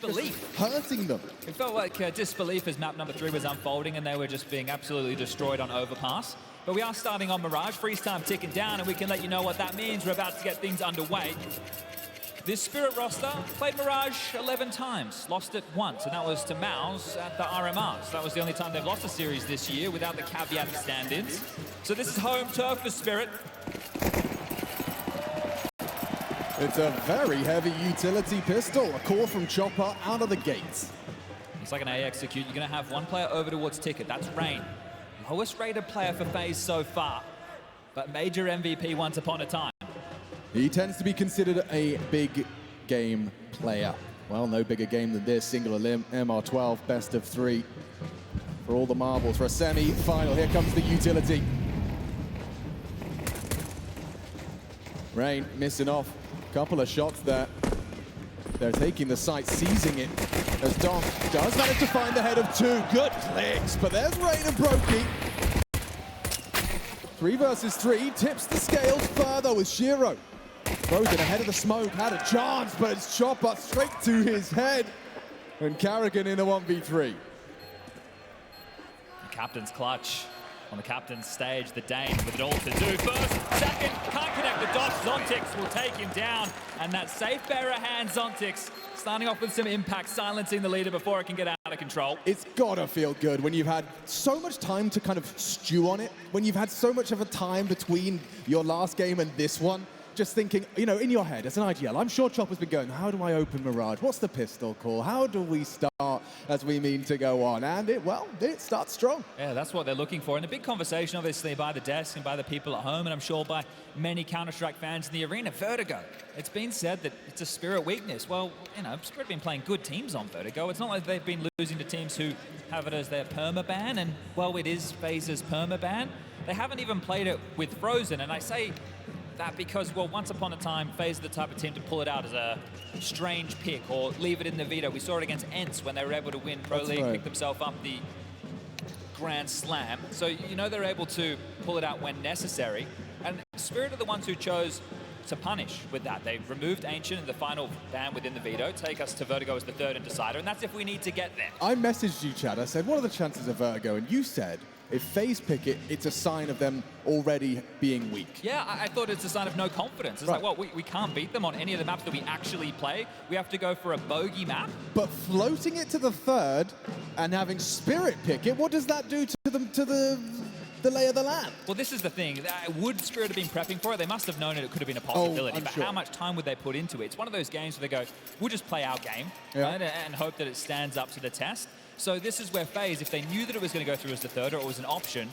disbelief. Hurting them. It felt like disbelief as map number 3 was unfolding and they were just being absolutely destroyed on overpass. But we are starting on Mirage, freeze time ticking down, and we can let you know what that means. We're about to get things underway. This Spirit roster played Mirage 11 times, lost it once, and that was to Mouse at the RMR. So that was the only time they've lost a series this year without the caveat of stand-ins. So this is home turf for Spirit. It's a very heavy utility pistol, a call from Chopper out of the gates. It's like an A execute. You're going to have one player over towards Ticket. That's Rain. Lowest rated player for FaZe so far, but major MVP once upon a time. He tends to be considered a big game player. Well, no bigger game than this. Single-Elim, MR12, best of 3. For all the marbles for a semi-final. Here comes the utility. Rain missing off. Couple of shots there. They're taking the site, seizing it. As donk does manage to find the head of 2. Good clicks, but there's Rain and Brokey. 3 versus 3, tips the scales further with Shiro. Frozen ahead of the smoke, had a chance, but it's Chopper straight to his head. And Carrigan in a 1v3. The captain's clutch on the captain's stage. The Dane with it all to do. First, second, can't connect the dots. Zontix will take him down. And that safe bearer hand, Zontix, starting off with some impact, silencing the leader before it can get out of control. It's gotta feel good when you've had so much time to kind of stew on it, when you've had so much of a time between your last game and this one. Just thinking, you know, in your head, as an IGL, I'm sure Chopper's been going, how do I open Mirage? What's the pistol call? How do we start as we mean to go on? And it starts strong. Yeah, that's what they're looking for. And a big conversation, obviously, by the desk and by the people at home, and I'm sure by many Counter-Strike fans in the arena. Vertigo. It's been said that it's a Spirit weakness. Well, you know, Spirit have been playing good teams on Vertigo. It's not like they've been losing to teams who have it as their permaban, and, well, it is FaZe's permaban. They haven't even played it with Frozen, and I say that because, well, once upon a time, FaZe are the type of team to pull it out as a strange pick or leave it in the veto. We saw it against ENCE when they were able to win Pro League, pick themselves up the Grand Slam. So, you know, they're able to pull it out when necessary. And Spirit are the ones who chose to punish with that. They removed Ancient in the final ban within the veto, take us to Vertigo as the third and decider, and that's if we need to get there. I messaged you, Chad. I said, what are the chances of Vertigo? And you said, if FaZe pick it, it's a sign of them already being weak. Yeah, I thought it's a sign of no confidence. It's like, well, we can't beat them on any of the maps that we actually play. We have to go for a bogey map. But floating it to the third and having Spirit pick it, what does that do to them, to the lay of the land? Well, this is the thing. Would Spirit have been prepping for it? They must have known it could have been a possibility. But how much time would they put into it? It's one of those games where they go, we'll just play our game, right, and hope that it stands up to the test. So this is where FaZe, if they knew that it was going to go through as the third or it was an option,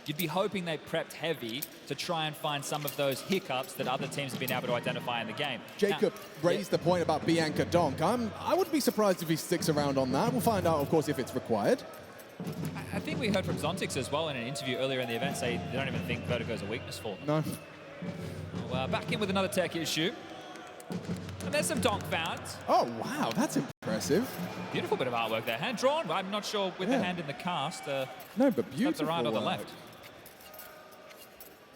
you'd be hoping they prepped heavy to try and find some of those hiccups that other teams have been able to identify in the game. Jacob raised the point about Bianca donk. I wouldn't be surprised if he sticks around on that. We'll find out, of course, if it's required. I think we heard from Zontix as well in an interview earlier in the event say they don't even think Vertigo's a weakness for them. No. Well, back in with another tech issue. And there's some donk found. Oh, wow, that's impressive. Beautiful bit of artwork there. Hand drawn, but I'm not sure with the hand in the cast. No, but beautiful. The right or the left.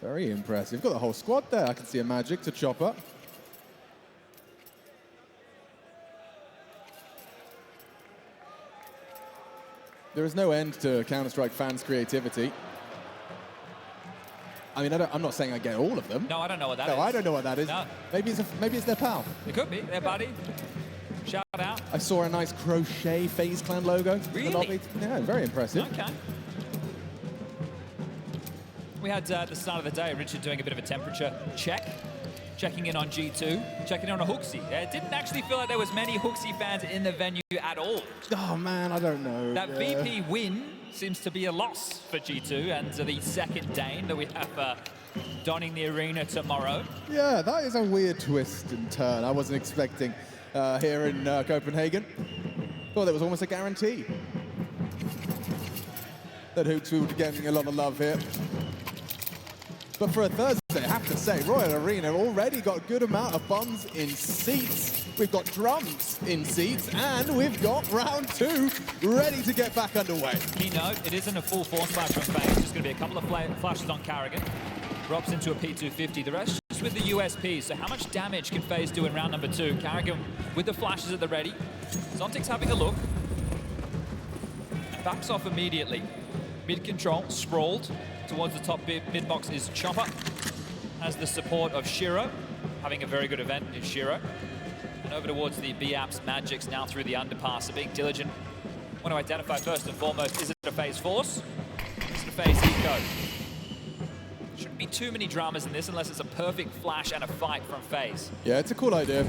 Very impressive. Got the whole squad there. I can see a magic to Chopper. There is no end to Counter-Strike fans' creativity. I mean, I'm not saying I get all of them. No, I don't know what that is. No, I don't know what that is. No. Maybe it's their pal. It could be their buddy. Shout out. I saw a nice crochet FaZe Clan logo. Really? In the lobby. Yeah, very impressive. Okay. We had at the start of the day, Richard doing a bit of a temperature check, checking in on G2, checking in on a Hooksy. It didn't actually feel like there was many Hooksy fans in the venue at all. Oh man, I don't know. That VP win seems to be a loss for G2 and the second Dane that we have donning the arena tomorrow. Yeah, that is a weird twist and turn. I wasn't expecting here in Copenhagen. Thought that was almost a guarantee that Hooks would be getting a lot of love here. But for a Thursday, I have to say, Royal Arena already got a good amount of bombs in seats. We've got drums in seats, and we've got round 2 ready to get back underway. Key note, it isn't a full force flash from FaZe. It's just going to be a couple of flashes on Carrigan. Drops into a P250. The rest just with the USP. So how much damage can FaZe do in round number 2? Carrigan with the flashes at the ready. Zontic's having a look. And backs off immediately. Mid control, sprawled. Towards the top mid box is Chopper. Has the support of Shiro. Having a very good event is Shiro. And over towards the B-Apps, Magic's now through the underpass. So being diligent. Want to identify first and foremost, is it a FaZe force? Is it a FaZe eco? Shouldn't be too many dramas in this unless it's a perfect flash and a fight from FaZe. Yeah, it's a cool idea.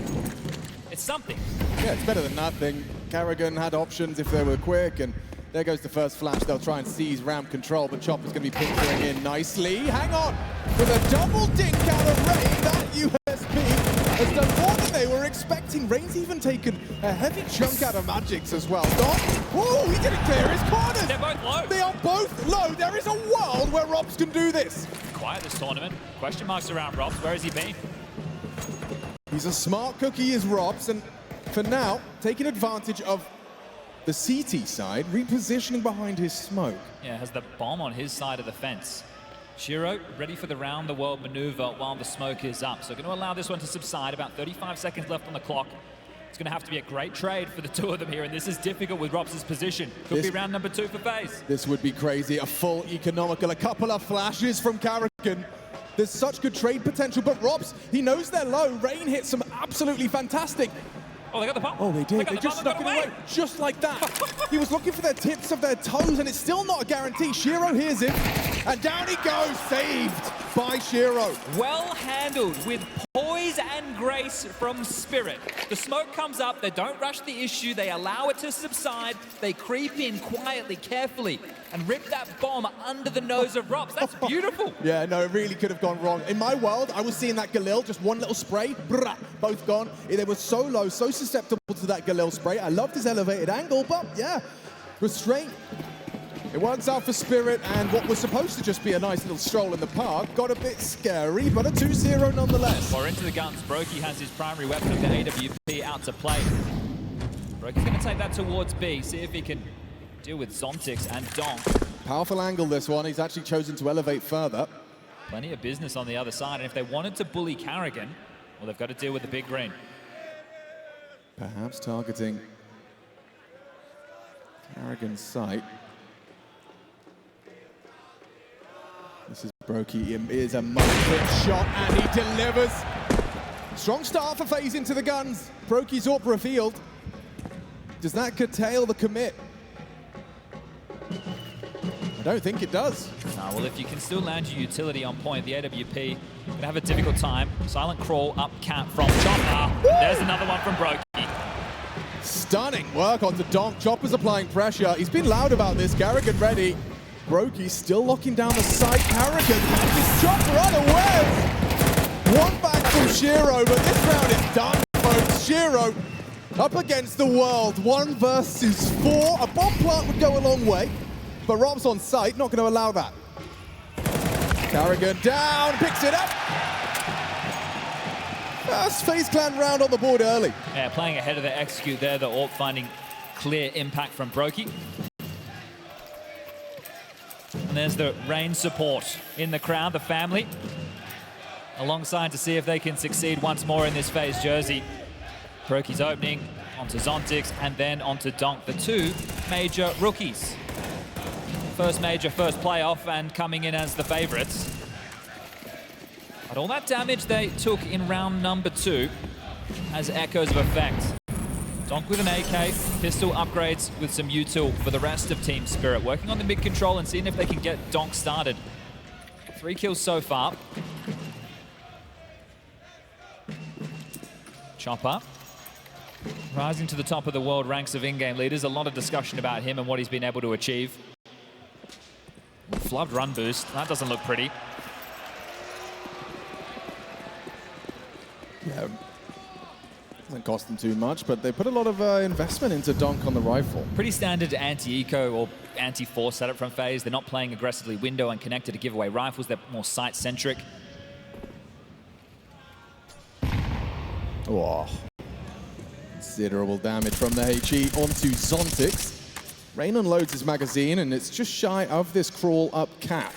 It's something. Yeah, it's better than nothing. Carrigan had options if they were quick, and there goes the first flash. They'll try and seize ramp control, but Chopper's going to be pinkering in nicely. Hang on! With a double dink out of Rain, that USP has done more than they were expecting. Rain's even taken a heavy chunk out of Magic's as well. Donk, whoa, he didn't clear his corners! They're both low. They are both low. There is a world where Robs can do this. Quiet this tournament. Question marks around Robs. Where has he been? He's a smart cookie, is Robs, and for now, taking advantage of the CT side, repositioning behind his smoke. Yeah, has the bomb on his side of the fence. Shiro ready for the round-the-world maneuver while the smoke is up. So going to allow this one to subside. About 35 seconds left on the clock. It's going to have to be a great trade for the two of them here, and this is difficult with Robs' position. Could be round number 2 for FaZe. This would be crazy. A full economical, a couple of flashes from Carrigan. There's such good trade potential, but Robs, he knows they're low. Rain hits some absolutely fantastic. Oh, they got the bomb. Oh, they did. They just the snuck it away. Just like that. He was looking for the tips of their toes, and it's still not a guarantee. Shiro hears him, and down he goes. Saved by Shiro. Well handled with poise and grace from Spirit. The smoke comes up. They don't rush the issue. They allow it to subside. They creep in quietly, carefully, and rip that bomb under the nose of Robs. That's beautiful. Yeah, no, it really could have gone wrong. In my world, I was seeing that Galil, just one little spray, brah, both gone. They were so low, so susceptible to that Galil spray. I loved his elevated angle, but yeah, restraint. It works out for Spirit, and what was supposed to just be a nice little stroll in the park got a bit scary, but a 2-0 nonetheless. Or into the guns. Brokey has his primary weapon of the AWP out to play. Brokey's going to take that towards B, see if he can deal with Zontix and Donk. Powerful angle, this one. He's actually chosen to elevate further. Plenty of business on the other side, and if they wanted to bully Carrigan, well, they've got to deal with the big green. Perhaps targeting Carrigan's sight. This is Brokey. It is a must-hit shot, and he delivers. Strong start for FaZe into the guns. Brokey's AWP revealed. Does that curtail the commit? I don't think it does. Well, if you can still land your utility on point, the AWP gonna have a difficult time. Silent crawl up cap from Chopper. Woo! There's another one from Brokey. Stunning work onto Donk. Chopper's applying pressure. He's been loud about this. Carrigan ready. Brokey still locking down the side. Carrigan catches Chopper unawares. One back from Shiro, but this round is done, folks. Shiro up against the world. 1 versus 4. A bomb plant would go a long way, but Rob's on site, not going to allow that. Carrigan down, picks it up. First FaZe Clan round on the board early. Yeah, playing ahead of the execute there, the AWP finding clear impact from Brokey. And there's the Rain support in the crowd, the family, alongside to see if they can succeed once more in this FaZe jersey. Brokey's opening onto Zontix and then onto Donk, the 2 major rookies. First major, first playoff, and coming in as the favorites. But all that damage they took in round number 2 has echoes of effect. Donk with an AK, pistol upgrades with some util for the rest of Team Spirit, working on the mid control and seeing if they can get Donk started. 3 kills so far. Chopper rising to the top of the world ranks of in-game leaders. A lot of discussion about him and what he's been able to achieve. Flubbed run boost. That doesn't look pretty. Yeah, doesn't cost them too much, but they put a lot of investment into Donk on the rifle. Pretty standard anti-eco or anti-force setup from FaZe. They're not playing aggressively window and connected to give away rifles. They're more sight-centric. Oh, considerable damage from the HE onto Zontix. Rain unloads his magazine, and it's just shy of this crawl up cap.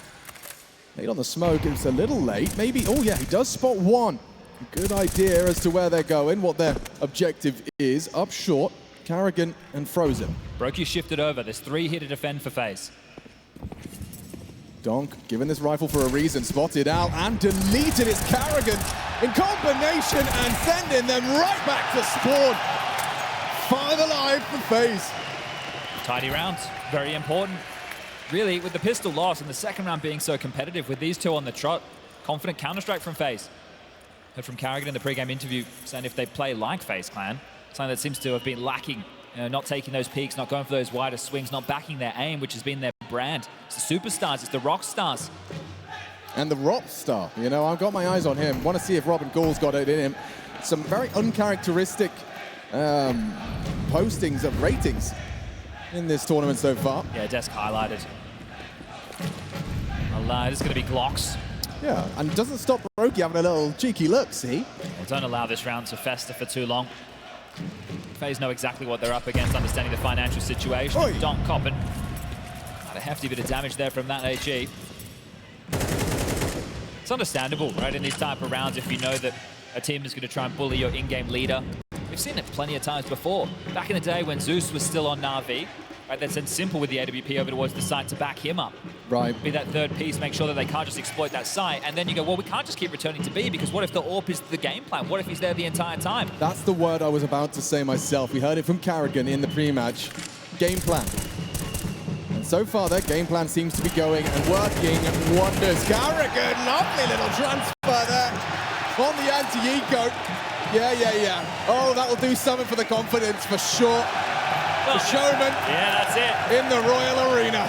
Late on the smoke, it's a little late. Maybe, oh yeah, he does spot one. Good idea as to where they're going, what their objective is. Up short, Carrigan and Frozen. Brokey shifted over. There's 3 here to defend for FaZe. Donk, given this rifle for a reason, spotted out and deleted. It's Carrigan in combination and sending them right back to spawn. 5 alive for FaZe. Tidy rounds, very important. Really, with the pistol loss and the second round being so competitive with these 2 on the trot, confident Counter-Strike from FaZe. Heard from Carrigan in the pre-game interview saying if they play like FaZe Clan, something that seems to have been lacking, not taking those peaks, not going for those wider swings, not backing their aim, which has been their brand. It's the superstars, it's the rock stars. And the rock star, I've got my eyes on him. Want to see if Robin Gould's got it in him. Some very uncharacteristic postings of ratings in this tournament so far. Yeah, desk highlighted. It's going to be Glocks. Yeah, and it doesn't stop Brokey having a little cheeky look, see? Well, don't allow this round to fester for too long. FaZe know exactly what they're up against, understanding the financial situation. Oi. Donk Coppen. Had a hefty bit of damage there from that HE. It's understandable, right, in these type of rounds if you know that a team is going to try and bully your in-game leader. We've seen it plenty of times before. Back in the day when Zeus was still on Na'Vi, right, they sent Simple with the AWP over towards the site to back him up. Right. Be that third piece, make sure that they can't just exploit that site. And then you go, well, we can't just keep returning to B because what if the AWP is the game plan? What if he's there the entire time? That's the word I was about to say myself. We heard it from Carrigan in the pre-match. Game plan. And so far, their game plan seems to be going and working wonders. Carrigan, lovely little transfer there on the anti-eco. Yeah. Oh, that'll do something for the confidence for sure. The showman. Yeah, that's it. In the Royal Arena.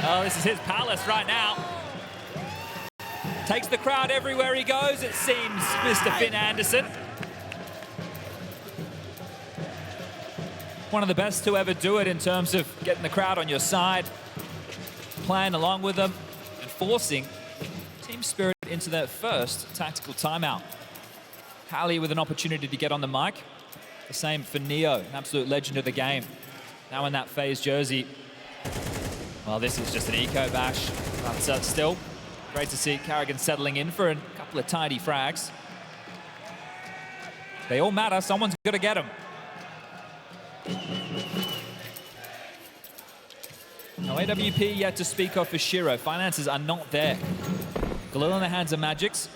Oh, this is his palace right now. Takes the crowd everywhere he goes, it seems, Mr. Finn Anderson. One of the best to ever do it in terms of getting the crowd on your side, playing along with them, and forcing team spirit into their first tactical timeout. Hallie with an opportunity to get on the mic. The same for Neo, an absolute legend of the game. Now in that FaZe jersey. Well, this is just an eco bash. But still, great to see Carrigan settling in for a couple of tidy frags. They all matter. Someone's got to get them. No AWP yet to speak of for Shiro. Finances are not there. Galil in the hands of Magix.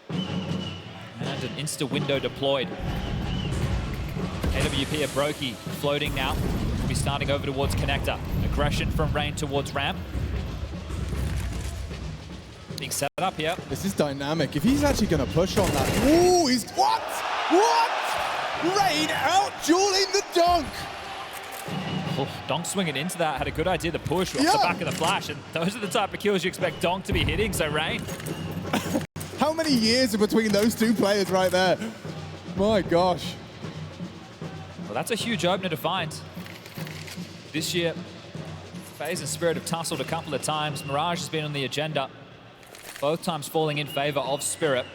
And an insta window deployed. AWP of Brokey floating now. Will be starting over towards Connector. Aggression from Rain towards Ramp. Being set up here. This is dynamic. If he's actually going to push on that. Ooh, he's... What? Rain out dueling the donk. Oh, Donk swinging into that. Had a good idea to push off the back of the flash. And those are the type of kills you expect Donk to be hitting. So Rain. How many years are between those two players right there? My gosh. Well, that's a huge opener to find. This year, FaZe and Spirit have tussled a couple of times. Mirage has been on the agenda, both times falling in favor of Spirit.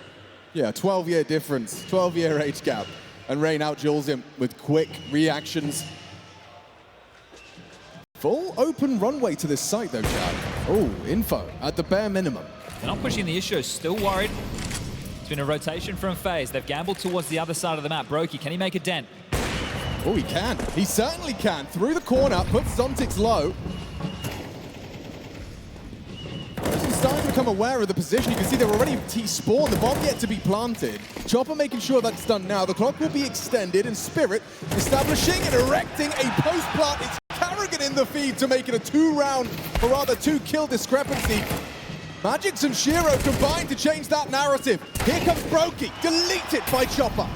Yeah, 12-year difference, 12-year age gap. And Rain out-duels him with quick reactions. Full open runway to this site, though, Chad. Oh, info at the bare minimum. They're not pushing the issue, still worried. It's been a rotation from FaZe. They've gambled towards the other side of the map. Brokey, can he make a dent? Oh, he can. He certainly can. Through the corner, puts Zontix low. He's starting to become aware of the position. You can see they're already T-spawned. The bomb yet to be planted. Chopper making sure that's done now. The clock will be extended, and Spirit establishing and erecting a post-plant. It's Carrigan in the feed to make it a two-kill discrepancy. Magix and Shiro combined to change that narrative. Here comes Brokey, deleted by Chopper.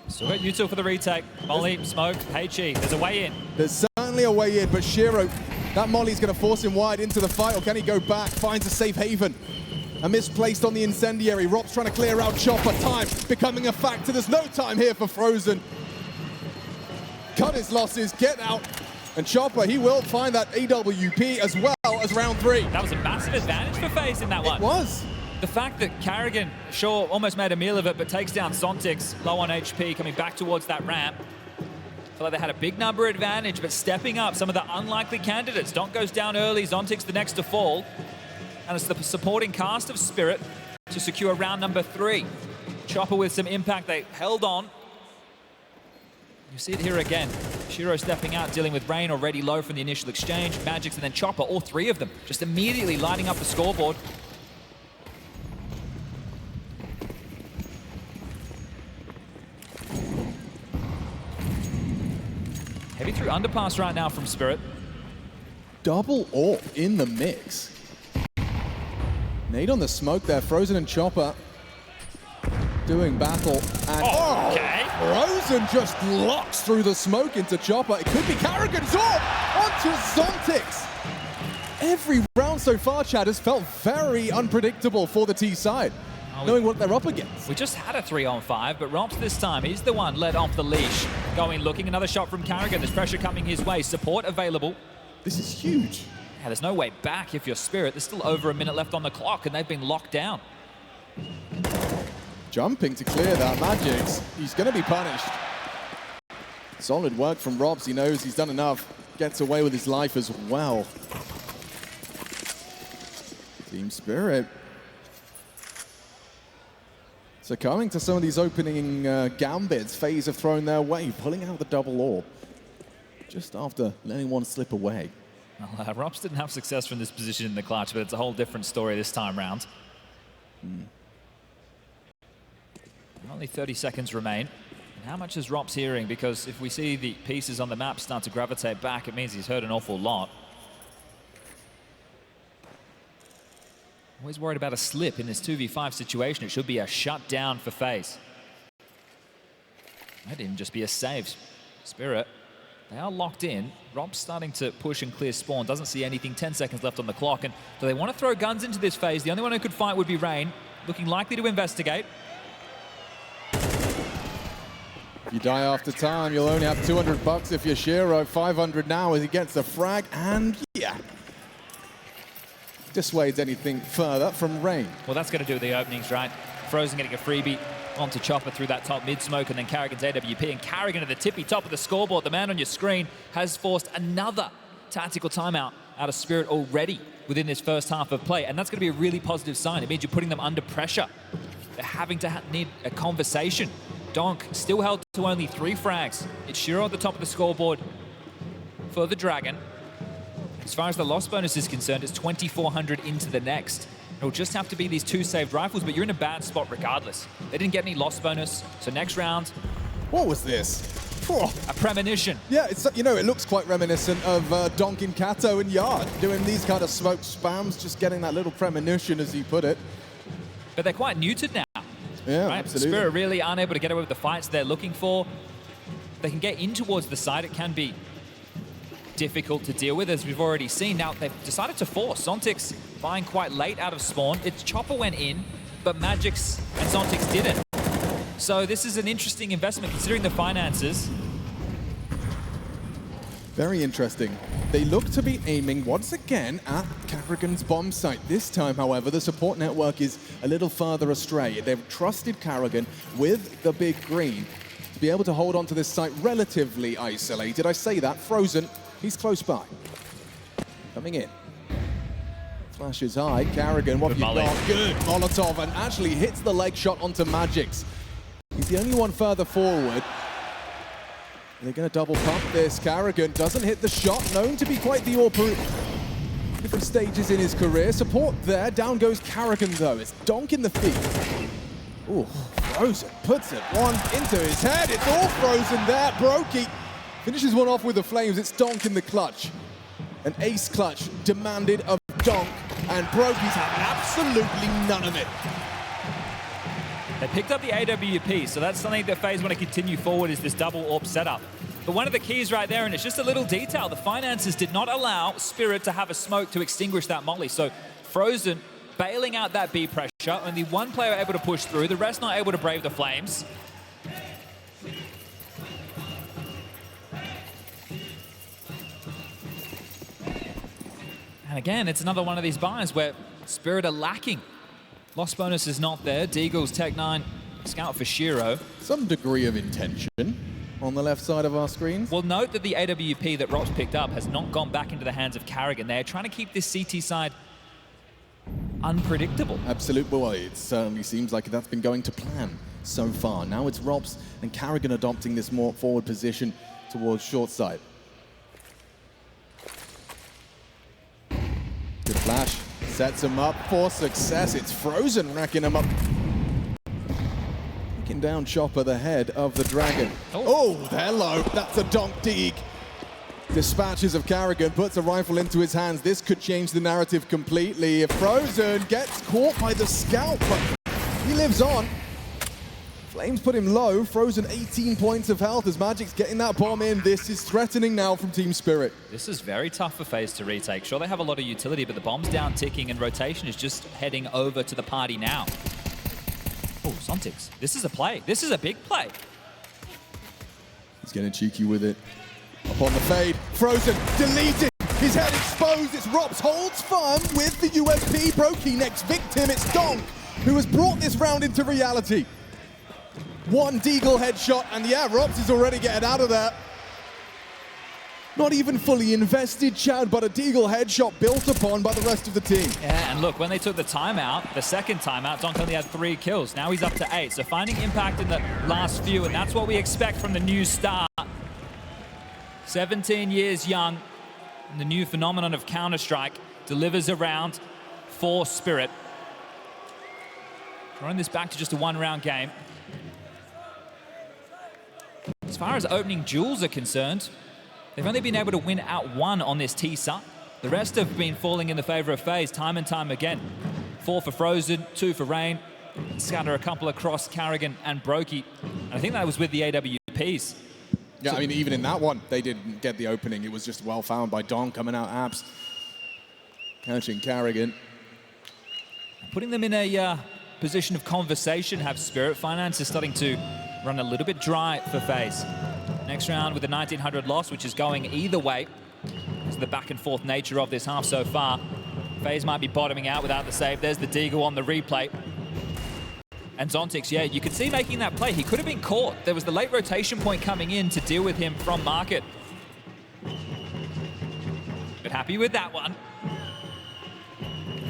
Still got Util for the retake. Molly, smoke, HE. There's a way in. There's certainly a way in, but Shiro, that Molly's going to force him wide into the fight, or can he go back? Finds a safe haven. A misplaced on the incendiary. Rob's trying to clear out Chopper. Time becoming a factor. There's no time here for Frozen. Cut his losses, get out. And Chopper, he will find that AWP as well as round 3. That was a massive advantage for FaZe in that one. It was. The fact that Carrigan, sure, almost made a meal of it, but takes down Zontix, low on HP, coming back towards that ramp. feel like they had a big number advantage, but stepping up some of the unlikely candidates. Donk goes down early, Zontic's the next to fall. And it's the supporting cast of Spirit to secure round number 3. Chopper with some impact, they held on. You see it here again. Shiro stepping out, dealing with Rain already low from the initial exchange. Magix and then Chopper, all 3 of them, just immediately lighting up the scoreboard. Heavy through underpass right now from Spirit. Double AWP in the mix. Nade on the smoke there, Frozen and Chopper doing battle. And okay. Frozen just locks through the smoke into Chopper. It could be Karrigan's AWP onto Zontix. Every round so far, Chad, has felt very unpredictable for the T side, knowing what they're up against. We just had a 3-on-5, but Romps this time, he's the one led off the leash. Going looking, another shot from Karrigan. There's pressure coming his way. Support available. This is huge. Yeah, there's no way back if you're Spirit. There's still over a minute left on the clock, and they've been locked down. Jumping to clear that. Magix, he's going to be punished. Solid work from Robs. He knows he's done enough. Gets away with his life as well. Team Spirit succumbing to some of these opening gambits FaZe have thrown their way, pulling out the double AWP just after letting one slip away. Well, Robs didn't have success from this position in the clutch, but it's a whole different story this time round. Only 30 seconds remain. And how much is Robs hearing? Because if we see the pieces on the map start to gravitate back, it means he's heard an awful lot. Always worried about a slip in this 2v5 situation. It should be a shutdown for FaZe. Might even just be a save. Spirit, they are locked in. Rob's starting to push and clear spawn. Doesn't see anything. 10 seconds left on the clock. And do they want to throw guns into this FaZe? The only one who could fight would be Rain. Looking likely to investigate. If you die after time, you'll only have $200 if you're Shiro. 500 now as he gets the frag. And yeah, dissuades anything further from Rain. Well, that's going to do the openings, right? Frozen getting a freebie onto Chopper through that top mid smoke, and then Karrigan's AWP, and Karrigan at the tippy top of the scoreboard. The man on your screen has forced another tactical timeout out of Spirit already within this first half of play, and that's going to be a really positive sign. It means you're putting them under pressure. They're having to need a conversation. Donk still held to only 3 frags. It's Shiro at the top of the scoreboard for the Dragon. As far as the loss bonus is concerned, it's 2,400 into the next. It'll just have to be these 2 saved rifles, but you're in a bad spot regardless. They didn't get any loss bonus, so next round... What was this? A premonition. Yeah, it's, you know, it looks quite reminiscent of Donk in Kato and Yard, doing these kind of smoke spams, just getting that little premonition, as you put it. But they're quite neutered now. Yeah, right? absolutely. Spirit really aren't able to get away with the fights they're looking for. They can get in towards the side. It can be difficult to deal with, as we've already seen. Now, they've decided to force. Zontix buying quite late out of spawn. Its Chopper went in, but Magix and Zontix didn't. So this is an interesting investment, considering the finances. Very interesting. They look to be aiming once again at Karrigan's bomb site. This time, however, the support network is a little further astray. They've trusted Karrigan with the big green to be able to hold on to this site relatively isolated. I say that. Frozen, he's close by. Coming in. Flashes high. Karrigan, what have you got? Good Molotov, and actually hits the leg shot onto Magix. He's the only one further forward. They're going to double pump this. Karrigan doesn't hit the shot, known to be quite the AWP. Different stages in his career. Support there. Down goes Karrigan, though. It's Donk in the feed. Ooh, Frozen puts it one into his head. It's all Frozen there. Brokey finishes one off with the flames. It's Donk in the clutch. An ace clutch demanded of Donk, and Brokey's had absolutely none of it. They picked up the AWP, so that's something that FaZe want to continue forward, is this double AWP setup. But one of the keys right there, and it's just a little detail, the finances did not allow Spirit to have a smoke to extinguish that molly. So Frozen bailing out that B pressure, only one player able to push through, the rest not able to brave the flames. And again, it's another one of these buys where Spirit are lacking. Loss bonus is not there. Deagle's Tech 9 scout for Shiro. Some degree of intention. on the left side of our screens. Well, note that the AWP that Rops picked up has not gone back into the hands of Carrigan. They're trying to keep this CT side unpredictable. Absolutely. Well, it certainly seems like that's been going to plan so far. Now it's Rops and Carrigan adopting this more forward position towards short side. Good flash. Sets him up for success. It's Frozen racking him up. Taking down Chopper, the head of the Dragon. Oh, hello. That's a donk dig. Dispatches of Carrigan, puts a rifle into his hands. This could change the narrative completely. If Frozen gets caught by the scout, but he lives on. Flames put him low. Frozen 18 points of health as Magic's getting that bomb in. This is threatening now from Team Spirit. This is very tough for FaZe to retake. Sure, they have a lot of utility, but the bomb's down ticking and rotation is just heading over to the party now. Oh, Zontix. This is a play. This is a big play. He's getting cheeky with it. Up on the fade. Frozen deleted. His head exposed. It's Rops holds firm with the UMP. Brokey next victim. It's Donk who has brought this round into reality. One Deagle headshot, and yeah, Rops is already getting out of there. Not even fully invested, Chad, but a Deagle headshot built upon by the rest of the team. Yeah, and look, when they took the timeout, the second timeout, Donk only had 3 kills. Now he's up to 8, so finding impact in the last few, and that's what we expect from the new star. 17 years young, and the new phenomenon of Counter-Strike delivers around for Spirit. Throwing this back to just a 1-round game. As far as opening duels are concerned, they've only been able to win out 1 on this teaser. The rest have been falling in the favor of FaZe time and time again. 4 for Frozen, 2 for Rain, scatter a couple across Carrigan and Brokey. And I think that was with the AWPs. Yeah, so, I mean, even in that one, they didn't get the opening. It was just well found by Donk coming out abs. Catching Carrigan. Putting them in a position of conversation, have Spirit. Finance is starting to run a little bit dry for FaZe. Next round with a 1900 loss, which is going either way. It's the back and forth nature of this half so far. FaZe might be bottoming out without the save. There's the Deagle on the replay. And Zontix, yeah, you could see making that play. He could have been caught. There was the late rotation point coming in to deal with him from market. But happy with that one.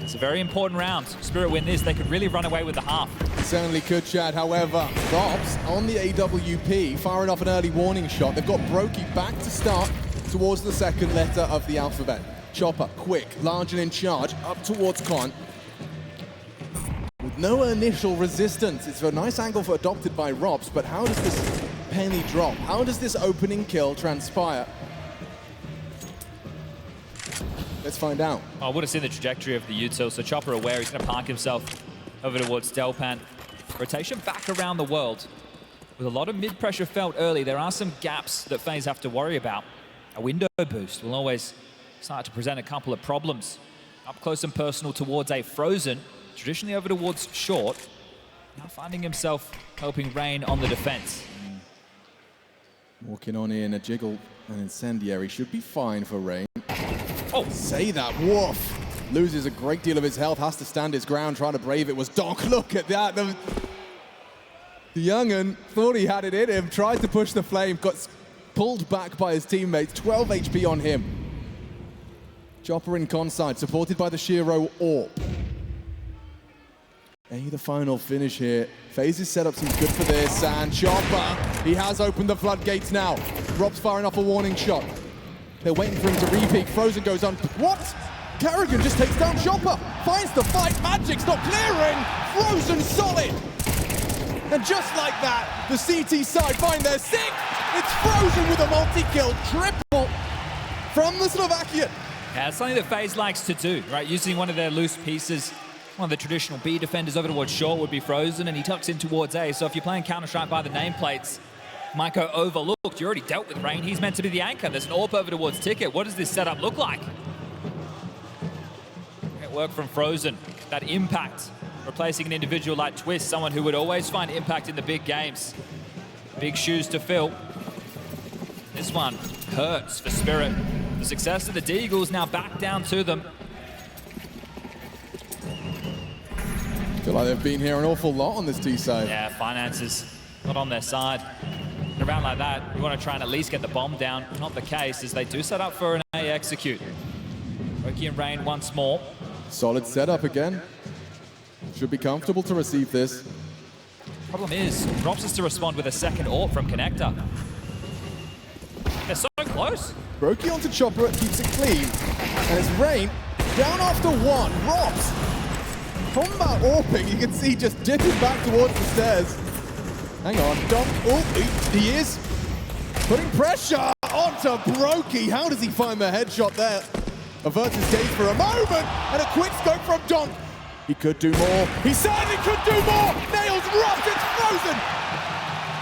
It's a very important round. Spirit win this, they could really run away with the half. Certainly could, Chad. However, Rops on the AWP, firing off an early warning shot. They've got Brokey back to start towards the second letter of the alphabet. Chopper, quick, large and in charge, up towards Con. With no initial resistance. It's a nice angle for adopted by Rops, but how does this penny drop? How does this opening kill transpire? Let's find out. I would have seen the trajectory of the util, so Chopper aware he's going to park himself over towards Delpan. Rotation back around the world. With a lot of mid-pressure felt early, there are some gaps that FaZe have to worry about. A window boost will always start to present a couple of problems. Up close and personal towards a Frozen, traditionally over towards short. Now finding himself helping Rain on the defense. Walking on in, a jiggle, an incendiary should be fine for Rain. Oh, say that, woof. Loses a great deal of his health, has to stand his ground, trying to brave it was Donk. Look at that. The young'un thought he had it in him, tried to push the flame, got pulled back by his teammates, 12 HP on him. Chopper in con side, supported by the Shiro Orb. The final finish here. FaZe's setup seems good for this, and Chopper, he has opened the floodgates now. Rob's firing off a warning shot. They're waiting for him to repeat. Frozen goes on. What? Carrigan just takes down Chopper. Finds the fight. Magic's not clearing. Frozen solid. And just like that, the CT side find their 6th. It's Frozen with a multi-kill. Triple from the Slovakian. Yeah, it's something that FaZe likes to do, right? Using one of their loose pieces. One of the traditional B defenders over towards short would be Frozen, and he tucks in towards A. So if you're playing Counter-Strike by the nameplates, might go overlooked. You already dealt with Rain. He's meant to be the anchor. There's an AWP over towards Ticket. What does this setup look like? Great work from Frozen. That impact, replacing an individual like Twist, someone who would always find impact in the big games. Big shoes to fill. This one hurts for Spirit. The success of the Deagles now back down to them. I feel like they've been here an awful lot on this T side. Yeah, finances not on their side. In a round like that, you want to try and at least get the bomb down. Not the case, as they do set up for an A execute. Roki and Rain once more. Solid setup again. Should be comfortable to receive this. Problem is, Rops has to respond with a second AWP from Connector. They're so close. Roki onto Chopper, keeps it clean. And it's Rain down after one. Rops, combat AWPing, you can see just dipping back towards the stairs. Hang on, donk. Oh, he is putting pressure onto Brokey. How does he find the headshot there? Averts his gaze for a moment, and a quick scope from donk. He could do more. He certainly could do more. Nails Rops, it's frozen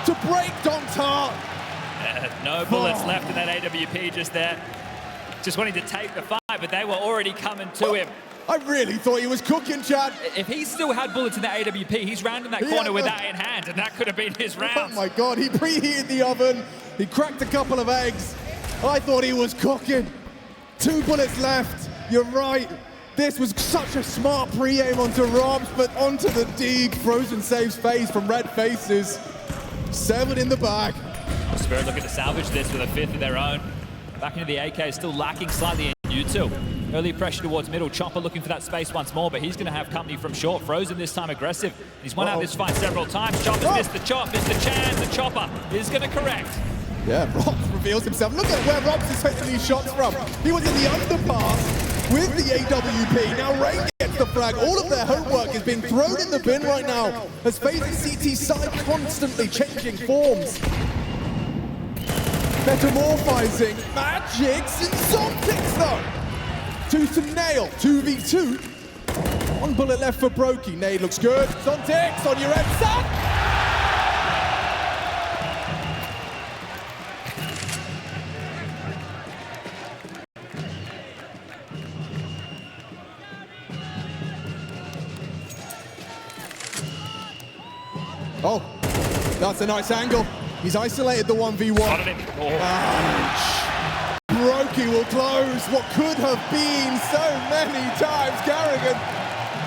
to break donk's heart. No bullets left in that AWP just there. Just wanting to take the fight, but they were already coming to him. I really thought he was cooking, Chad. If he still had bullets in that AWP, he's round in that corner with that in hand, and that could have been his round. Oh my God, he preheated the oven. He cracked a couple of eggs. I thought he was cooking. 2 bullets left. You're right. This was such a smart pre-aim onto Robs, but onto the dig. Frozen saves FaZe from red faces. 7 in the bag. Spirit looking to salvage this with a 5th of their own. Back into the AK, still lacking slightly in U2. Early pressure towards middle. Chopper looking for that space once more, but he's going to have company from short. Frozen this time aggressive. He's won out this fight several times. Chopper's missed the chop, missed the chance. The Chopper is going to correct. Yeah, Robs reveals himself. Look at where Robs is taking these shots from. He was in the underpass with the AWP. Now Rain gets the flag. All of their homework is being thrown in the bin right now as FaZe's CT side constantly changing forms. Metamorphizing magics and Zontics though. Tooth and nail, 2v2. 1 bullet left for Brokey. Nade looks good. Zontics on your end, son. Oh, that's a nice angle. He's isolated the 1v1. Brokey will close what could have been so many times. Carrigan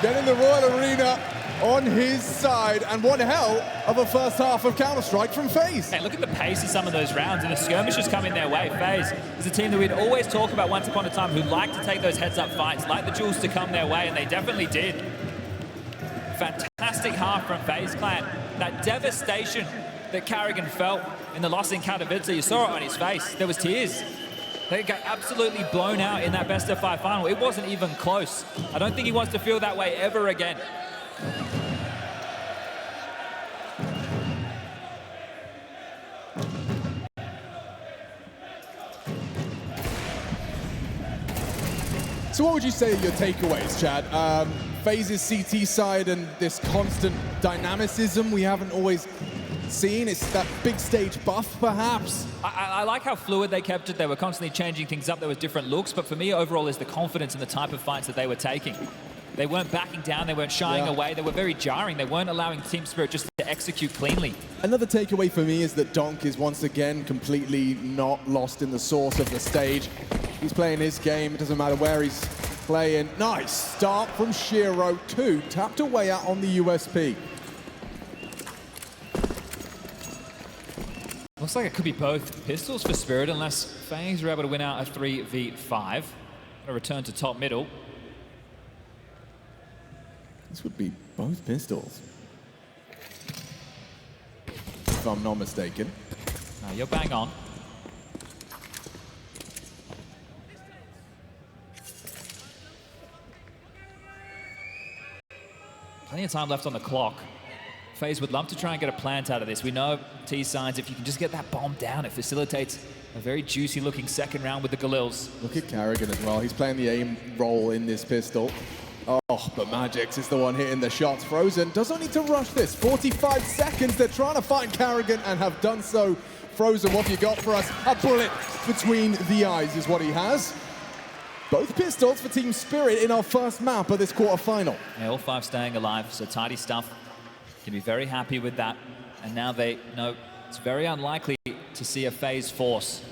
getting the Royal Arena on his side, and one hell of a first half of Counter-Strike from FaZe. Hey, look at the pace of some of those rounds, and the skirmishes coming their way. FaZe is a team that we'd always talk about once upon a time who like to take those heads-up fights, like the jewels to come their way, and they definitely did. Fantastic half from FaZe Clan. That devastation that Carrigan felt in the loss in Katowice, you saw it on his face. There was tears. They got absolutely blown out in that best of 5 final. It wasn't even close. I don't think he wants to feel that way ever again. So what would you say are your takeaways, Chad? FaZe's CT side and this constant dynamicism we haven't always seen. It's that big stage buff, perhaps. I like how fluid they kept it. They were constantly changing things up. There was different looks, but for me, overall, is the confidence in the type of fights that they were taking. They weren't backing down. They weren't shying away. They were very jarring. They weren't allowing Team Spirit just to execute cleanly. Another takeaway for me is that donk is once again completely not lost in the source of the stage. He's playing his game. It doesn't matter where he's playing. Nice start from Shiro. 2 tapped away out on the USP. Looks like it could be both pistols for Spirit unless FaZe are able to win out a 3v5. Gonna return to top middle. This would be both pistols, if I'm not mistaken. No, you're bang on. Plenty of time left on the clock. FaZe would love to try and get a plant out of this. We know T-Signs, if you can just get that bomb down, it facilitates a very juicy looking second round with the Galils. Look at Carrigan as well. He's playing the aim role in this pistol. Oh, but Magix is the one hitting the shots. Frozen doesn't need to rush this. 45 seconds. They're trying to find Carrigan and have done so. Frozen, what have you got for us? A bullet between the eyes is what he has. Both pistols for Team Spirit in our first map of this quarterfinal. Yeah, all 5 staying alive, so tidy stuff. Can be very happy with that. And now they know it's very unlikely to see a FaZe force.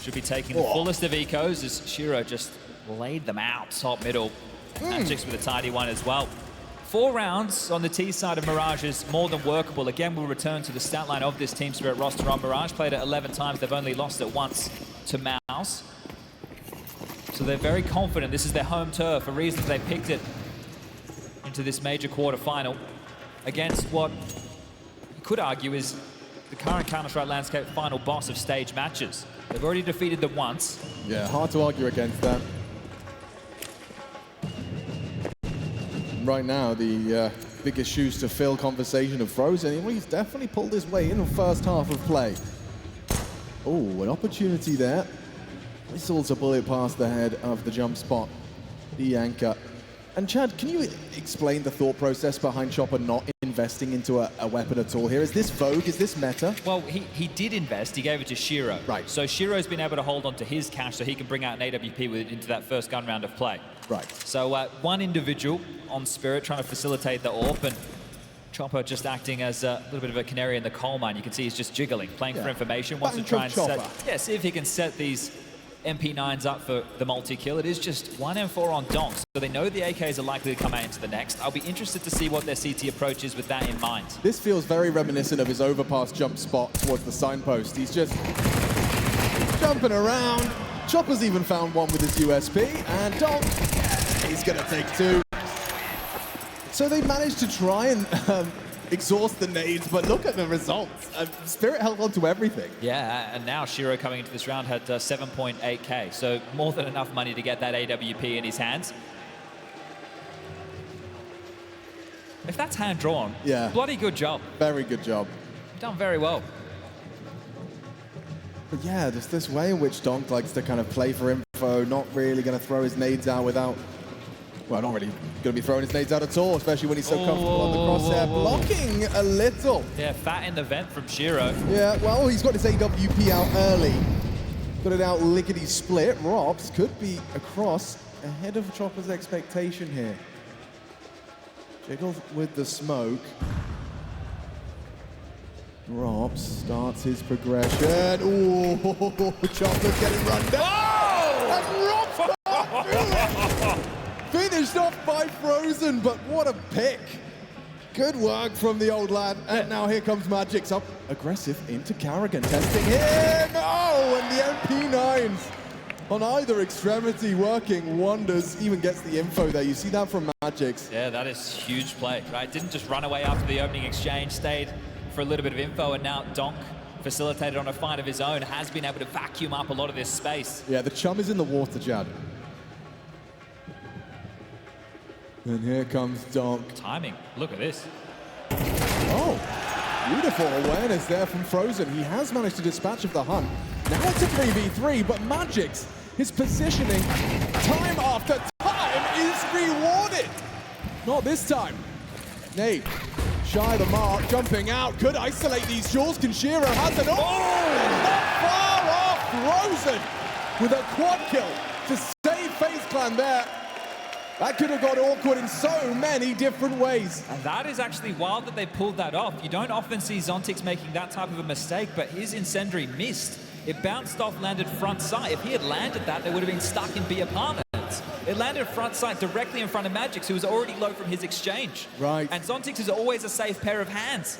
Should be taking the fullest of ecos as Shiro just laid them out top middle. Magix with a tidy one as well. 4 rounds on the T side of Mirage is more than workable. Again, we'll return to the stat line of this Team Spirit roster on Mirage. Played it 11 times. They've only lost it once to Mouse. So they're very confident. This is their home turf. For reasons they picked it into this major quarterfinal against what you could argue is the current Counter-Strike landscape final boss of stage matches. They've already defeated them once. Yeah, hard to argue against that. Right now, the biggest shoes to fill conversation of Frozen. He's definitely pulled his way in the first half of play. Oh, an opportunity there. Whistles a bullet past the head of the jump spot, the anchor. And Chad, can you explain the thought process behind Chopper not investing into a weapon at all here? Is this Vogue? Is this meta? Well, he did invest. He gave it to Shiro. Right. So Shiro's been able to hold on to his cash so he can bring out an AWP with it into that first gun round of play. Right. So one individual on Spirit trying to facilitate the AWP, and Chopper just acting as a little bit of a canary in the coal mine. You can see he's just jiggling, playing for information, wants to try and see if he can set these MP9s up for the multi-kill. It is just 1 and 4 on donk, so they know the AKs are likely to come out into the next. I'll be interested to see what their CT approach is with that in mind. This feels very reminiscent of his overpass jump spot towards the signpost. He's just jumping around. Chopper's even found one with his USP, and donk, he's gonna take 2. So they managed to try and exhaust the nades, but look at the results. Spirit held on to everything. Yeah, and now Shiro coming into this round had 7.8k, so more than enough money to get that AWP in his hands. If that's hand-drawn, yeah, bloody good job. Very good job. Done very well. But yeah, there's this way in which donk likes to kind of play for info, not really going to throw his nades out without... Well, not really going to be throwing his nades out at all, especially when he's so comfortable on the crosshair. Blocking a little. Yeah, fat in the vent from Shiro. Yeah, well, he's got his AWP out early. Got it out lickety-split. Robs could be across ahead of Chopper's expectation here. Jiggle with the smoke. Robs starts his progression. Ooh, Chopper's getting run down. Oh! And Robs can't do it! Finished off by Frozen, but what a pick. Good work from the old lad. And now here comes Magic's up. Aggressive into Carrigan, testing him. Oh, and the MP9s on either extremity working wonders. Even gets the info there. You see that from Magic's. Yeah, that is huge play, right? Didn't just run away after the opening exchange, stayed for a little bit of info, and now donk, facilitated on a fight of his own, has been able to vacuum up a lot of this space. Yeah, the chum is in the water, Chad. And here comes donk. Timing, look at this. Oh, beautiful awareness there from Frozen. He has managed to dispatch of the hunt. Now it's a 3v3, but Magic's, his positioning, time after time, is rewarded. Not this time. Nate, shy of the mark, jumping out, could isolate these jewels. Shiro has it. Oh, not far off Frozen with a quad kill to save FaZe Clan there. That could have got awkward in so many different ways. And that is actually wild that they pulled that off. You don't often see Zontix making that type of a mistake, but his incendiary missed. It bounced off, landed front sight. If he had landed that, they would have been stuck in B apartments. It landed front sight directly in front of Magic's, who was already low from his exchange. Right. And Zontix is always a safe pair of hands.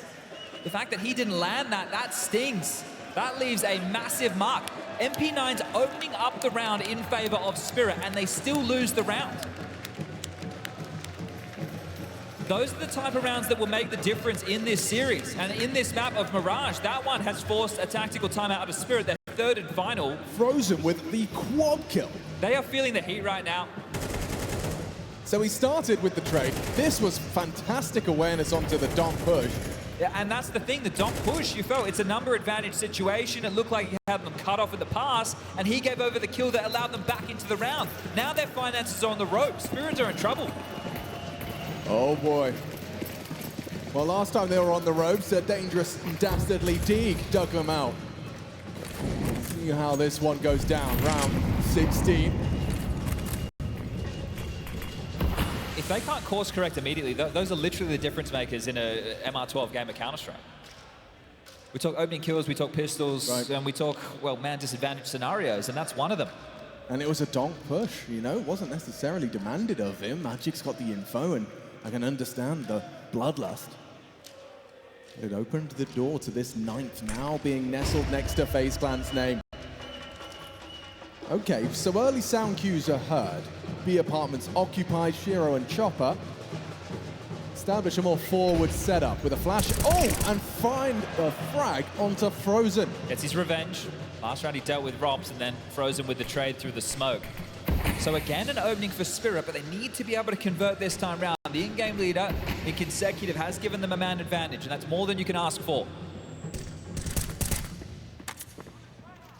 The fact that he didn't land that, that stings. That leaves a massive mark. MP9's opening up the round in favor of Spirit, and they still lose the round. Those are the type of rounds that will make the difference in this series. And in this map of Mirage, that one has forced a tactical timeout out of Spirit, their third and final. Frozen with the quad kill. They are feeling the heat right now. So he started with the trade. This was fantastic awareness onto the donk push. Yeah, and that's the thing, the donk push, you felt it's a number advantage situation. It looked like he had them cut off in the pass, and he gave over the kill that allowed them back into the round. Now their finances are on the ropes. Spirits are in trouble. Oh boy. Well, last time they were on the ropes, a dangerous and dastardly Deeg dug them out. See how this one goes down. Round 16. If they can't course correct immediately, those are literally the difference makers in a MR12 game of Counter-Strike. We talk opening kills, we talk pistols, right, and we talk, well, man disadvantage scenarios, and that's one of them. And it was a donk push, you know, it wasn't necessarily demanded of him. Magic's got the info, and I can understand the bloodlust. It opened the door to this 9th, now being nestled next to FaZe Clan's name. Okay, so early sound cues are heard. B apartments occupied, Shiro and Chopper establish a more forward setup with a flash. Oh, and find a frag onto Frozen. Gets his revenge. Last round he dealt with Robs and then Frozen with the trade through the smoke. So again, an opening for Spirit, but they need to be able to convert this time round. The in-game leader in consecutive has given them a man advantage, and that's more than you can ask for.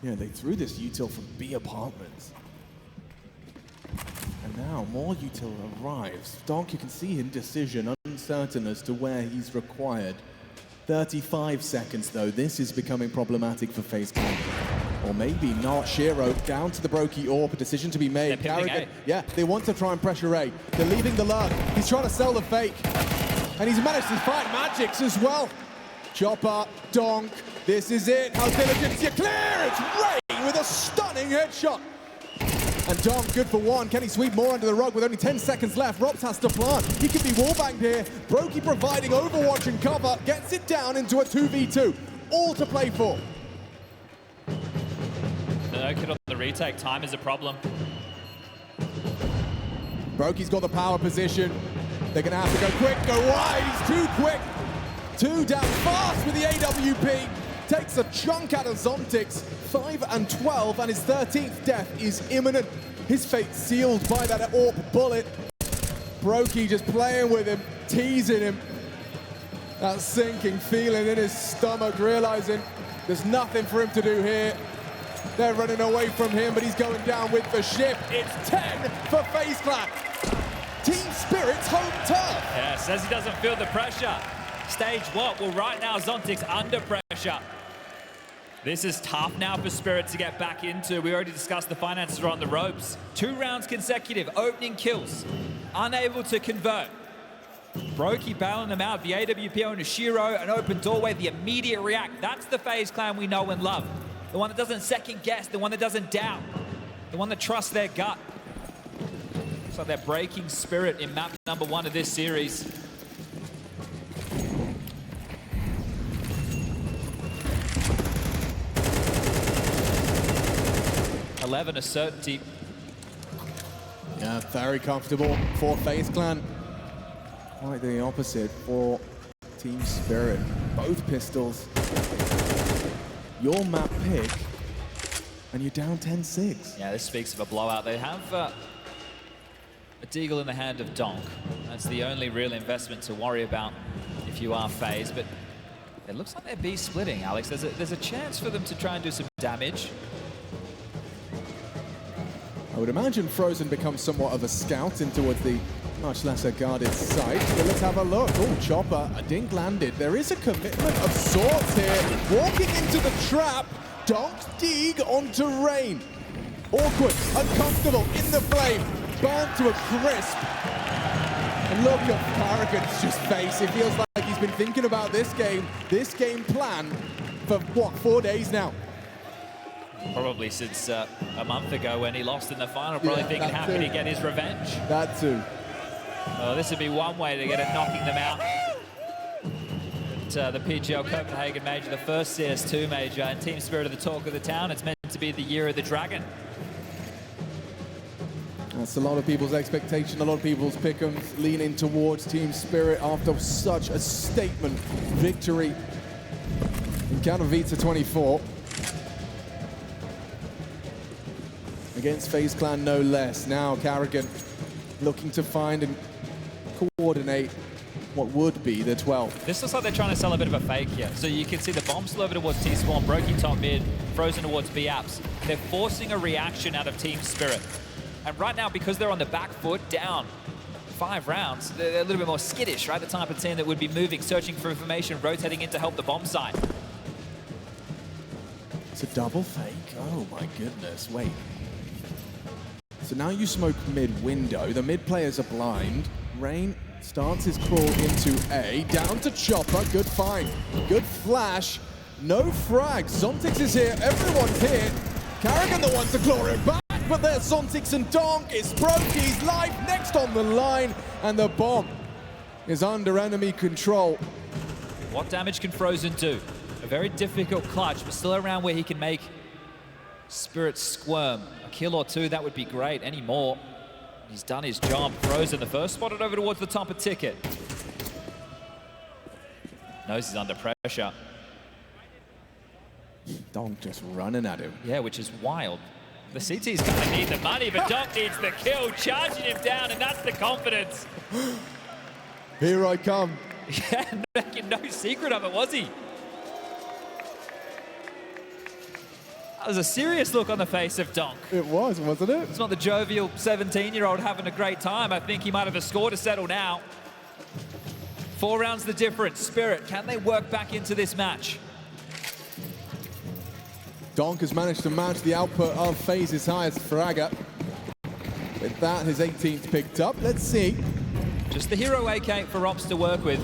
Yeah, they threw this util from B apartments. And now more util arrives. Donk, you can see indecision, uncertain as to where he's required. 35 seconds though, this is becoming problematic for FaZe Clan. Or maybe not. Shiro down to the Brokey Orb, a decision to be made. Carrigan, yeah, they want to try and pressure A. They're leaving the lurk. He's trying to sell the fake. And he's managed to find Magics as well. Chopper, Donk, this is it. How diligent, you clear? It's Ray with a stunning headshot. And Donk, good for one. Can he sweep more under the rug with only 10 seconds left? Robs has to plant. He can be wallbanged here. Brokey providing overwatch and cover. Gets it down into a 2v2. All to play for. No kid on the retake. Time is a problem. Brokey's got the power position. They're going to have to go quick, go wide. He's too quick. 2 down fast with the AWP. Takes a chunk out of Zontix. 5 and 12, and his 13th death is imminent. His fate sealed by that AWP bullet. Brokey just playing with him, teasing him. That sinking feeling in his stomach, realizing there's nothing for him to do here. They're running away from him, but he's going down with the ship. It's 10 for FaZe Clan. Team Spirit's home turf. Yeah, says he doesn't feel the pressure. Stage what? Well, right now, Zontix under pressure. This is tough now for Spirit to get back into. We already discussed the finances are on the ropes. 2 rounds consecutive, opening kills. Unable to convert. Brokey bailing them out. The AWP owner Shiro, an open doorway, the immediate react. That's the FaZe Clan we know and love. The one that doesn't second guess, the one that doesn't doubt. The one that trusts their gut. Looks like they're breaking Spirit in map number 1 of this series. $11 a certainty. Yeah, very comfortable for FaZe Clan. Quite the opposite for Team Spirit. Both pistols. Your map pick, and you're down 10-6. Yeah, this speaks of a blowout. They have a deagle in the hand of Donk. That's the only real investment to worry about if you are FaZe, but it looks like they're B splitting, Alex. There's a chance for them to try and do some damage. I would imagine Frozen becomes somewhat of a scout in towards the much lesser guarded site. But let's have a look. Oh, Chopper, a dink landed. There is a commitment of sorts here. Walking into the trap. Donk's dig onto Rain. Awkward, uncomfortable, in the flame. Burnt to a crisp. And look at Carrigan's just face. It feels like he's been thinking about this game plan for, what, 4 days now? Probably since a month ago when he lost in the final, probably thinking how can he get his revenge. That too. Well, this would be one way to get it, knocking them out. But, the PGL Copenhagen major, the first CS2 major, and Team Spirit are the talk of the town. It's meant to be the year of the dragon. That's a lot of people's expectation, a lot of people's pick'ems leaning towards Team Spirit after such a statement victory in Katowice 24. Against FaZe Clan, no less. Now Carrigan looking to find and coordinate what would be the 12th. This looks like they're trying to sell a bit of a fake here. So you can see the bomb still over towards T-Spawn, Brokey top mid, Frozen towards B-Apps. They're forcing a reaction out of Team Spirit. And right now, because they're on the back foot, down 5 rounds, they're a little bit more skittish, right? The type of team that would be moving, searching for information, rotating in to help the bomb site. It's a double fake. Oh my goodness, wait. So now you smoke mid-window. The mid players are blind. Rain starts his crawl into A. Down to Chopper. Good find. Good flash. No frag. Zontix is here. Everyone's here. Carrigan the one to claw it back. But there's Zontix and Donk. It's Brokey's life next on the line. And the bomb is under enemy control. What damage can Frozen do? A very difficult clutch, but still around where he can make Spirit squirm. A kill or two, that would be great. Any more, he's done his job. Frozen, the first, spotted over towards the top of Ticket. Knows he's under pressure. Donk just running at him. Yeah, which is wild. The CT's gonna need the money, but Donk needs the kill, charging him down, and that's the confidence. Here I come. Yeah, making no secret of it, was he? That was a serious look on the face of Donk. It was, wasn't it? It's not the jovial 17-year-old having a great time. I think he might have a score to settle now. 4 rounds the difference. Spirit, can they work back into this match? Donk has managed to match the output of FaZe's highest fragger. With that, his 18th picked up. Let's see. Just the hero AK for Ops to work with.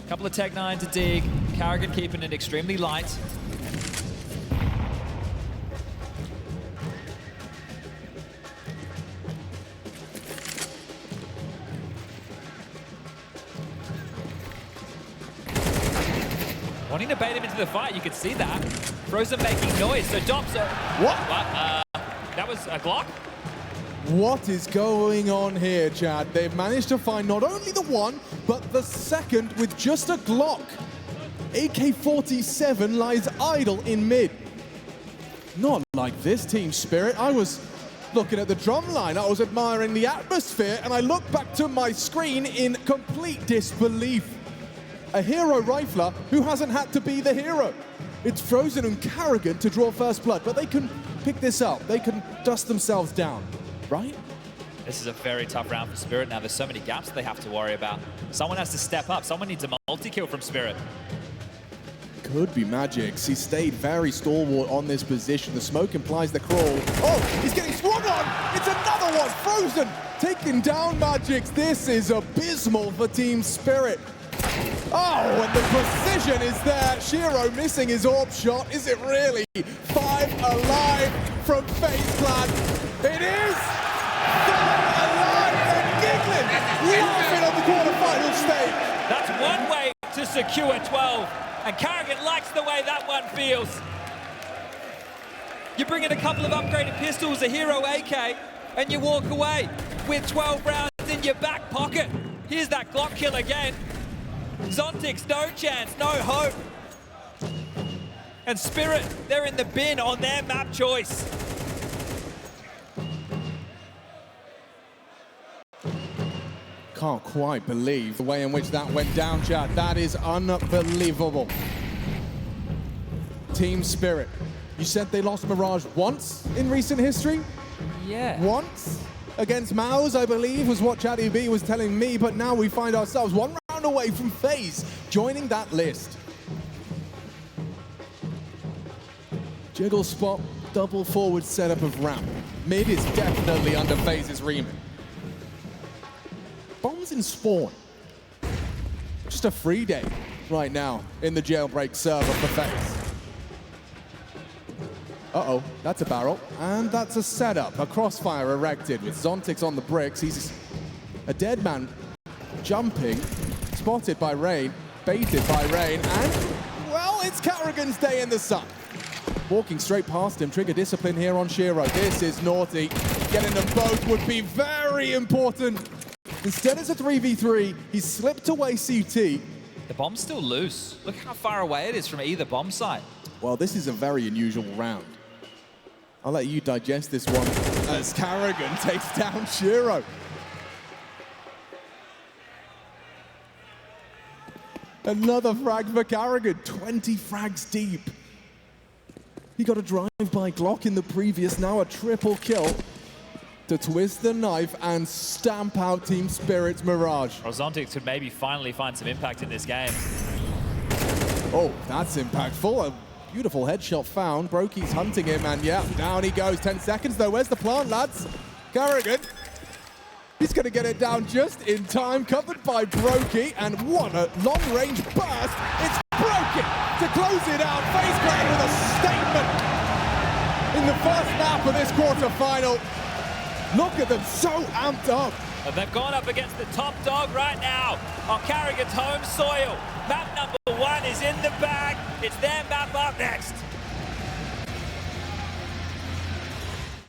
A couple of Tech-9 to dig. Carrigan keeping it extremely light. Wanting to bait him into the fight, you could see that. Frozen making noise, so Domp's What? That was a Glock? What is going on here, Chad? They've managed to find not only the one, but the second with just a Glock. AK-47 lies idle in mid. Not like this, Team Spirit. I was looking at the drum line, I was admiring the atmosphere, and I looked back to my screen in complete disbelief. A hero rifler who hasn't had to be the hero. It's Frozen and Carrigan to draw first blood, but they can pick this up. They can dust themselves down, right? This is a very tough round for Spirit now. There's so many gaps they have to worry about. Someone has to step up. Someone needs a multi-kill from Spirit. Could be Magix. He stayed very stalwart on this position. The smoke implies the crawl. Oh, he's getting swung on! It's another one! Frozen taking down Magix. This is abysmal for Team Spirit. Oh, and the precision is there. Shiro missing his orb shot. Is it really? 5 alive from FaZe Clan. It is! 5 alive and giggling! Laughing on the quarterfinal stage. That's one way to secure 12. And Carrigan likes the way that one feels. You bring in a couple of upgraded pistols, a hero AK, and you walk away with 12 rounds in your back pocket. Here's that Glock kill again. Zontic's no chance, no hope. And Spirit, they're in the bin on their map choice. Can't quite believe the way in which that went down, Chad. That is unbelievable. Team Spirit. You said they lost Mirage once in recent history? Yeah. Once? Against Maus, I believe, was what Chatty B was telling me, but now we find ourselves 1 round away from FaZe joining that list. Jiggle spot, double forward setup of ramp. Mid is definitely under FaZe's remit. Bombs in spawn. Just a free day right now in the jailbreak server for FaZe. Uh-oh, that's a barrel, and that's a setup. A crossfire erected with Zontix on the bricks. He's a dead man jumping, spotted by Rain, baited by Rain, and, well, it's Carrigan's day in the sun. Walking straight past him, trigger discipline here on Shiro. This is naughty. Getting them both would be very important. Instead, it's a 3v3. He's slipped away CT. The bomb's still loose. Look how far away it is from either bomb site. Well, this is a very unusual round. I'll let you digest this one as Carrigan takes down Shiro. Another frag for Carrigan, 20 frags deep. He got a drive-by Glock in the previous, now a triple kill to twist the knife and stamp out Team Spirit's Mirage. Zontix could maybe finally find some impact in this game. Oh, that's impactful. A beautiful headshot found. Brokey's hunting him, and yeah, down he goes. 10 seconds though. Where's the plant, lads? Carrigan. He's going to get it down just in time. Covered by Brokey, and what a long-range burst. It's Brokey to close it out. FaZe Clan with a statement in the first map of this quarterfinal. Look at them, so amped up. And they've gone up against the top dog right now on Carrigan's home soil. Map number